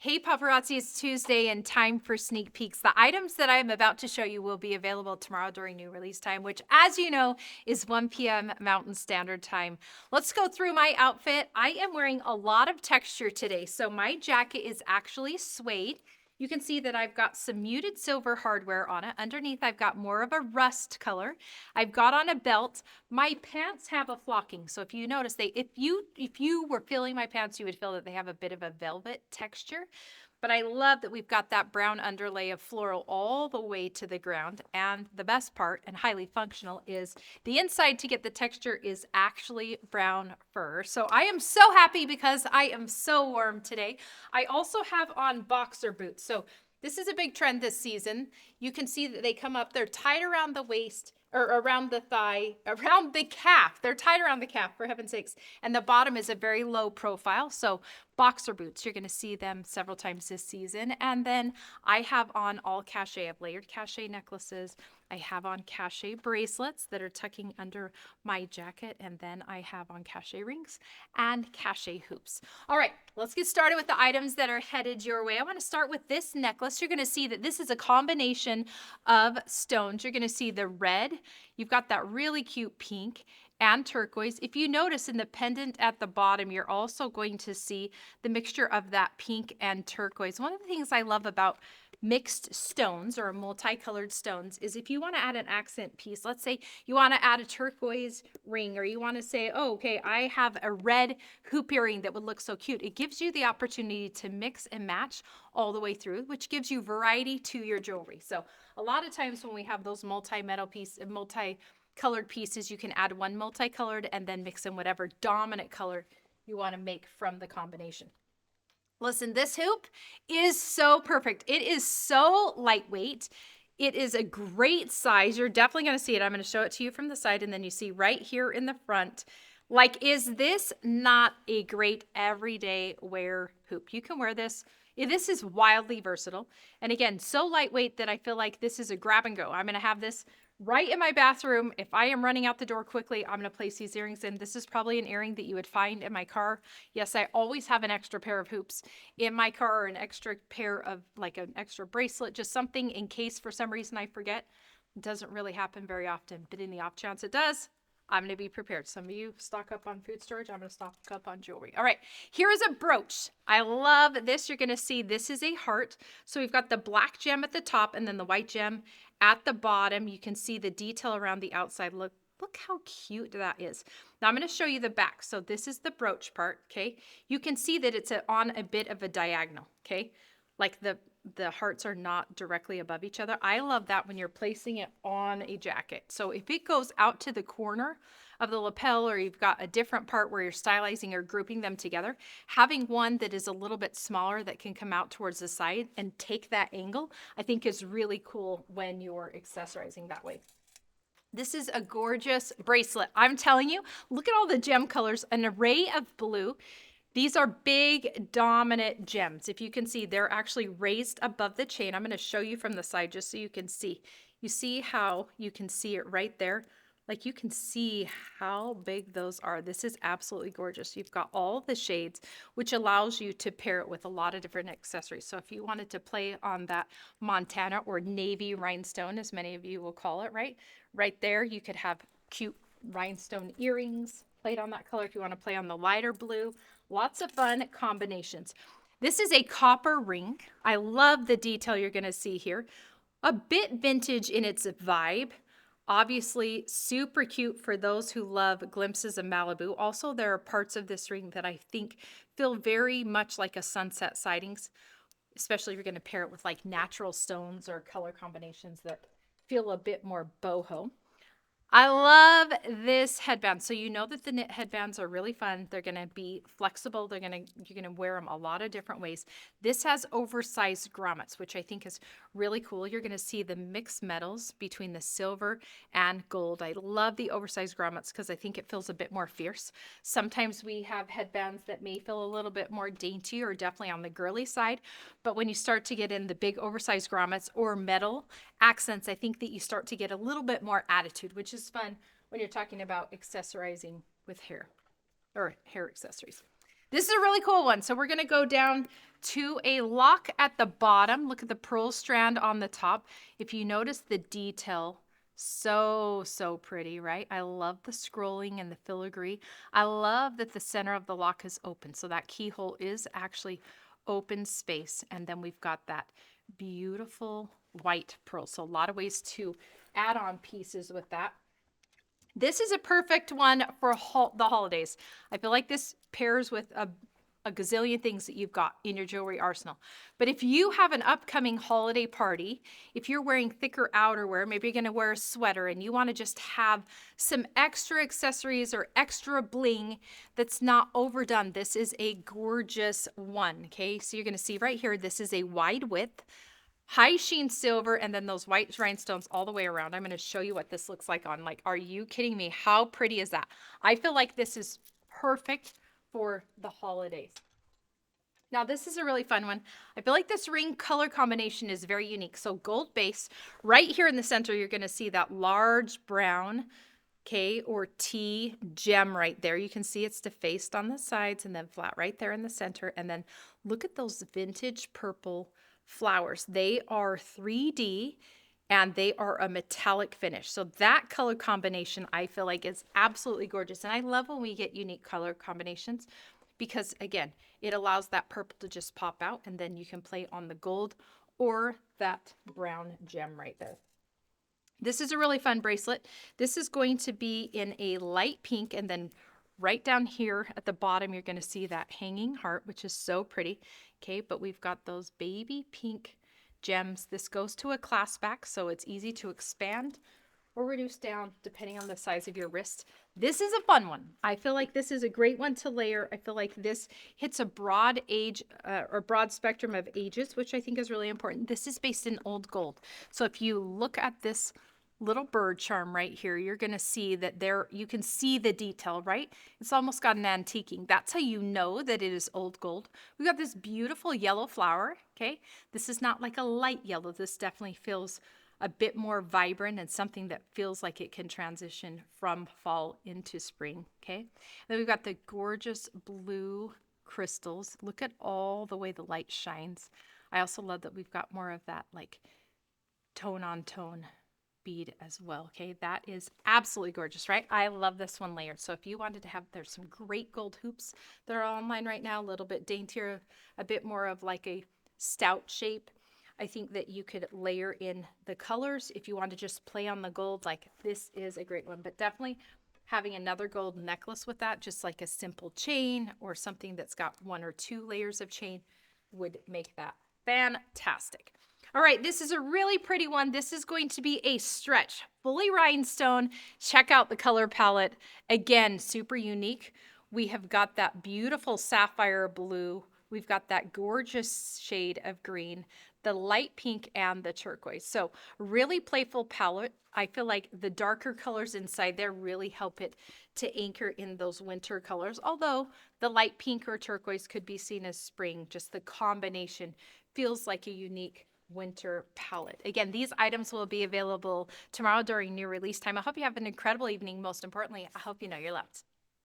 Hey paparazzi, it's Tuesday and time for sneak peeks. The items that I am about to show you will be available tomorrow during new release time, which as you know is 1 p.m. Mountain Standard Time. Let's go through my outfit. I am wearing a lot of texture today. So my jacket is actually suede. You can see that I've got some muted silver hardware on it. Underneath, I've got more of a rust color. I've got on a belt. My pants have a flocking. So if you notice, if you were feeling my pants, you would feel that they have a bit of a velvet texture. But I love that we've got that brown underlay of floral all the way to the ground. And the best part, and highly functional, is the inside to get the texture is actually brown fur. So I am so happy because I am so warm today. I also have on boxer boots. So this is a big trend this season. You can see that they come up, they're tied around the waist, or around the thigh, around the calf. They're tied around the calf, for heaven's sakes. And the bottom is a very low profile. So boxer boots, you're going to see them several times this season. And then I have on all cachet. I have layered cachet necklaces. I have on cachet bracelets that are tucking under my jacket. And then I have on cachet rings and cachet hoops. All right, let's get started with the items that are headed your way. I want to start with this necklace. You're going to see that this is a combination of stones. You're going to see the red. You've got that really cute pink and turquoise. If you notice in the pendant at the bottom, you're also going to see the mixture of that pink and turquoise. One of the things I love about mixed stones or multicolored stones is if you want to add an accent piece, let's say you want to add a turquoise ring, or you want to say, oh, okay, I have a red hoop earring that would look so cute. It gives you the opportunity to mix and match all the way through, which gives you variety to your jewelry. So a lot of times when we have those multi-colored pieces, you can add one multicolored and then mix in whatever dominant color you want to make from the combination. Listen, this hoop is so perfect. It is so lightweight. It is a great size. You're definitely going to see it. I'm going to show it to you from the side, and then you see right here in the front. Like, is this not a great everyday wear hoop? You can wear this. This is wildly versatile. And again, so lightweight that I feel like this is a grab and go. I'm going to have this right in my bathroom. If I am running out the door quickly, I'm going to place these earrings in. This is probably an earring that you would find in my car. Yes, I always have an extra pair of hoops in my car, or an extra pair of, like, an extra bracelet, just something in case for some reason I forget. It doesn't really happen very often, but in the off chance it does, I'm going to be prepared. Some of you stock up on food storage. I'm going to stock up on jewelry. All right, here is a brooch. I love this. You're going to see this is a heart. So we've got the black gem at the top and then the white gem at the bottom. You can see the detail around the outside. Look how cute that is. Now I'm going to show you the back. So this is the brooch part, okay? You can see that it's on a bit of a diagonal, okay? Like the hearts are not directly above each other. I love that when you're placing it on a jacket. So if it goes out to the corner of the lapel, or you've got a different part where you're stylizing or grouping them together, having one that is a little bit smaller that can come out towards the side and take that angle, I think is really cool when you're accessorizing that way. This is a gorgeous bracelet. I'm telling you, look at all the gem colors, an array of blue. These are big, dominant gems. If you can see, they're actually raised above the chain. I'm going to show you from the side just so you can see. You see how you can see it right there? Like, you can see how big those are. This is absolutely gorgeous. You've got all the shades, which allows you to pair it with a lot of different accessories. So if you wanted to play on that Montana or navy rhinestone, as many of you will call it, right? Right there, you could have cute rhinestone earrings played on that color. If you want to play on the lighter blue, lots of fun combinations. This is a copper ring. I love the detail you're going to see here. A bit vintage in its vibe. Obviously, super cute for those who love glimpses of Malibu. Also, there are parts of this ring that I think feel very much like a sunset sightings, especially if you're going to pair it with like natural stones or color combinations that feel a bit more boho. I love this headband. So you know that the knit headbands are really fun. They're going to be flexible. You're going to wear them a lot of different ways. This has oversized grommets, which I think is really cool. You're going to see the mixed metals between the silver and gold. I love the oversized grommets because I think it feels a bit more fierce. Sometimes we have headbands that may feel a little bit more dainty or definitely on the girly side. But when you start to get in the big oversized grommets or metal accents, I think that you start to get a little bit more attitude, which is fun when you're talking about accessorizing with hair or hair accessories. This is a really cool one. So we're going to go down to a lock at the bottom. Look at the pearl strand on the top. If you notice the detail, so pretty, right? I love the scrolling and the filigree. I love that the center of the lock is open. So that keyhole is actually open space. And then we've got that beautiful white pearl. So a lot of ways to add on pieces with that. This is a perfect one for the holidays. I feel like this pairs with a gazillion things that you've got in your jewelry arsenal. But if you have an upcoming holiday party, if you're wearing thicker outerwear, maybe you're going to wear a sweater and you want to just have some extra accessories or extra bling that's not overdone, this is a gorgeous one, okay? So you're going to see right here, this is a wide width, high sheen silver, and then those white rhinestones all the way around. I'm going to show you what this looks like on. Like, are you kidding me? How pretty is that? I feel like this is perfect for the holidays. Now, this is a really fun one. I feel like this ring color combination is very unique. So gold base, right here in the center, you're going to see that large brown K or T gem right there. You can see it's defaced on the sides and then flat right there in the center. And then look at those vintage purple flowers. They are 3D and they are a metallic finish. So that color combination I feel like is absolutely gorgeous. And I love when we get unique color combinations because again, it allows that purple to just pop out and then you can play on the gold or that brown gem right there. This is a really fun bracelet. This is going to be in a light pink, and then right down here at the bottom, you're going to see that hanging heart, which is so pretty. Okay, but we've got those baby pink gems. This goes to a clasp back, so it's easy to expand or reduce down depending on the size of your wrist. This is a fun one. I feel like this is a great one to layer. I feel like this hits a broad age or broad spectrum of ages, which I think is really important. This is based in old gold. So if you look at this little bird charm right here, you're going to see that there, you can see the detail, right? It's almost got an antiquing. That's how you know that it is old gold. We've got this beautiful yellow flower, okay? This is not like a light yellow. This definitely feels a bit more vibrant and something that feels like it can transition from fall into spring, okay? Then we've got the gorgeous blue crystals. Look at all the way the light shines. I also love that we've got more of that like tone on tone bead as well. Okay, that is absolutely gorgeous, right? I love this one layered. So if you wanted to have, there's some great gold hoops that are online right now, a little bit daintier, a bit more of like a stout shape. I think that you could layer in the colors if you want to just play on the gold. Like this is a great one, but definitely having another gold necklace with that, just like a simple chain or something that's got 1 or 2 layers of chain would make that fantastic. All right, this is a really pretty one. This is going to be a stretch, fully rhinestone. Check out the color palette. Again, super unique. We have got that beautiful sapphire blue. We've got that gorgeous shade of green, the light pink, and the turquoise. So really playful palette. I feel like the darker colors inside there really help it to anchor in those winter colors. Although the light pink or turquoise could be seen as spring, just the combination feels like a unique winter palette. Again, these items will be available tomorrow during new release time. I hope you have an incredible evening. Most importantly, I hope you know you're loved.